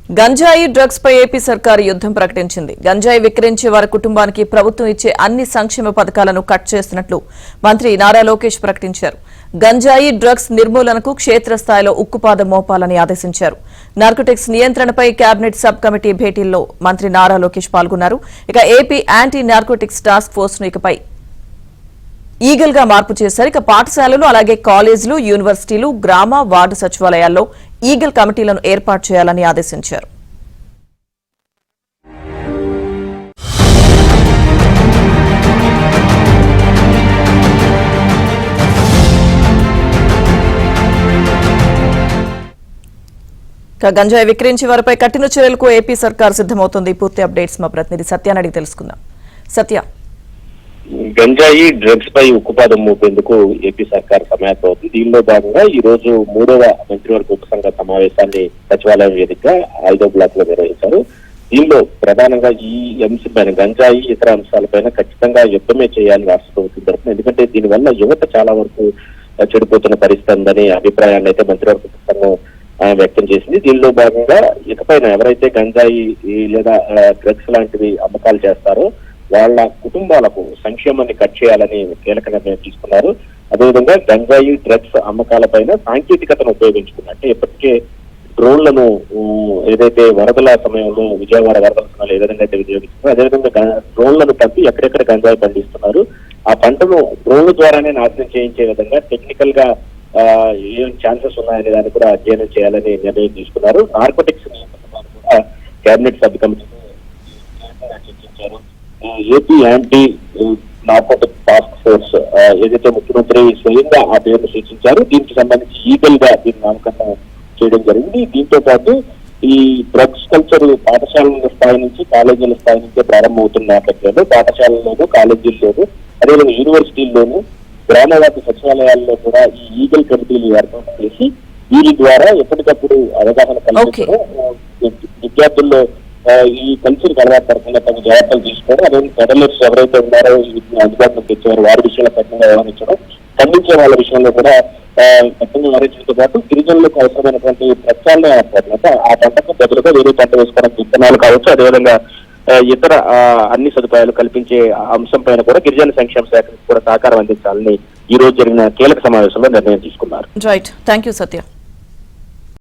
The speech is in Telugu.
గంజాయి డ్రగ్స్ పై ఏపీ సర్కారు యుద్ధం ప్రకటించింది. గంజాయి విక్రయించే వారి కుటుంబానికి ప్రభుత్వం ఇచ్చే అన్ని సంక్షేమ పథకాలను కట్ చేస్తున్నట్లు మంత్రి నారా లోకేష్ ప్రకటించారు. గంజాయి డ్రగ్స్ నిర్మూలనకు క్షేత్రస్థాయిలో ఉక్కుపాదం మోపాలని ఆదేశించారు. నార్కోటిక్స్ నియంత్రణపై కేబినెట్ సబ్ కమిటీ భేటీల్లో మంత్రి నారా లోకేష్ పాల్గొన్నారు. ఇక AP anti narcotics task force ను ఇకపై ఈగల్ గా మార్పు చేశారు. ఇక పాఠశాలలు అలాగే కాలేజీలు, యూనివర్సిటీలు, గ్రామ వార్డు సచివాలయాల్లో ఈగల్ కమిటీలను ఏర్పాటు చేయాలని ఆదేశించారు. గంజాయి విక్రయించే వారిపై కఠిన చర్యలకు ఏపీ సర్కార్ సిద్దమవుతుంది. పూర్తి అప్డేట్స్ మా ప్రతినిధి సత్యాన్ని అడిగి తెలుసుకుందాం. సత్య, గంజాయి డ్రగ్స్ పై ఉక్కుపాదం మోపేందుకు ఏపీ సర్కార్ సమాయత్తమవుతుంది. దీనిలో భాగంగా ఈ రోజు 3వ మంత్రివర్గ ఉపసంఘ సమావేశాన్ని సచివాలయం వేదికగా 5వ బ్లాక్ లో నిర్వహించారు. దీనిలో ప్రధానంగా ఈ అంశంపైన గంజాయి ఇతర అంశాలపైన ఖచ్చితంగా యుద్ధమే చేయాలని రాష్ట్ర ప్రభుత్వం తరఫున, ఎందుకంటే దీనివల్ల యువత చాలా వరకు చెడిపోతున్న పరిస్థితి ఉందనే అభిప్రాయాన్ని అయితే మంత్రివర్గ ఉపసంఘం వ్యక్తం చేసింది. దీనిలో భాగంగా ఇకపైన ఎవరైతే గంజాయి లేదా డ్రగ్స్ లాంటివి అమ్మకాలు చేస్తారో వాళ్ళ కుటుంబాలకు సంక్షేమాన్ని కట్ చేయాలని కీలక నిర్ణయం తీసుకున్నారు. అదేవిధంగా గంజాయి డ్రగ్స్ అమ్మకాలపైన సాంకేతికతను ఉపయోగించుకున్నట్టు ఇప్పటికే డ్రోన్లను ఏదైతే వరదల సమయంలో విజయవాడ వరదల సమయంలో ఏ విధంగా అయితే వినియోగిస్తున్నారో అదేవిధంగా డ్రోన్లను పంపి ఎక్కడెక్కడ గంజాయి పండిస్తున్నారు, ఆ పంటను డ్రోన్ల ద్వారానే నాశనం చేయించే విధంగా టెక్నికల్ గా ఏం ఛాన్సెస్ ఉన్నాయనే దాన్ని కూడా అధ్యయనం చేయాలని నిర్ణయం తీసుకున్నారు. నార్కోటిక్స్ కూడా కేబినెట్ సబ్ కమిటీ చర్చించారు. AP anti narcotics task force ఏదైతే ముఖ్యమంత్రి స్వయంగా ఆ పేరును సూచించారు, దీనికి సంబంధించి ఈగల్ గా దీన్ని నామకరణం చేయడం జరిగింది. దీంతో పాటు ఈ డ్రగ్స్ కల్చర్ పాఠశాలల స్థాయి నుంచి కాలేజీల స్థాయి నుంచే ప్రారంభమవుతున్న నేపథ్యంలో పాఠశాలల్లోనూ కాలేజీల్లోనూ అదేవిధంగా యూనివర్సిటీల్లోనూ గ్రామవార్డు సచివాలయాల్లో కూడా ఈ ఈగల్ కమిటీలు ఏర్పాటు చేసి వీరి ద్వారా ఎప్పటికప్పుడు అవగాహన కల్పించడం, విద్యార్థుల్లో ఈ కల్చర్ అలవాటు పడకుండా తమ జాగ్రత్తలు తీసుకోవడం, అదే పెడలర్స్ ఎవరైతే ఉన్నారో వీటిని అందుబాటులోకి తెచ్చేవారు వారి విషయంలో కఠినంగా వ్యవహరించడం, ఖండించే వాళ్ళ విషయంలో కూడా కఠినంగా వ్యవహరించడంతో పాటు గిరిజనులకు అవసరమైనటువంటి ప్రచారాలు ఏర్పడినట్టు ఆ పంటకు బదులుగా వేరే పంట వేసుకోవడం విత్తనాలు కావచ్చు, అదేవిధంగా ఇతర అన్ని సదుపాయాలు కల్పించే అంశం పైన కూడా గిరిజన సంక్షేమ శాఖకు కూడా సహకారం అందించాలని ఈ రోజు జరిగిన కీలక సమావేశంలో నిర్ణయం తీసుకున్నారు. Right, thank you Satya.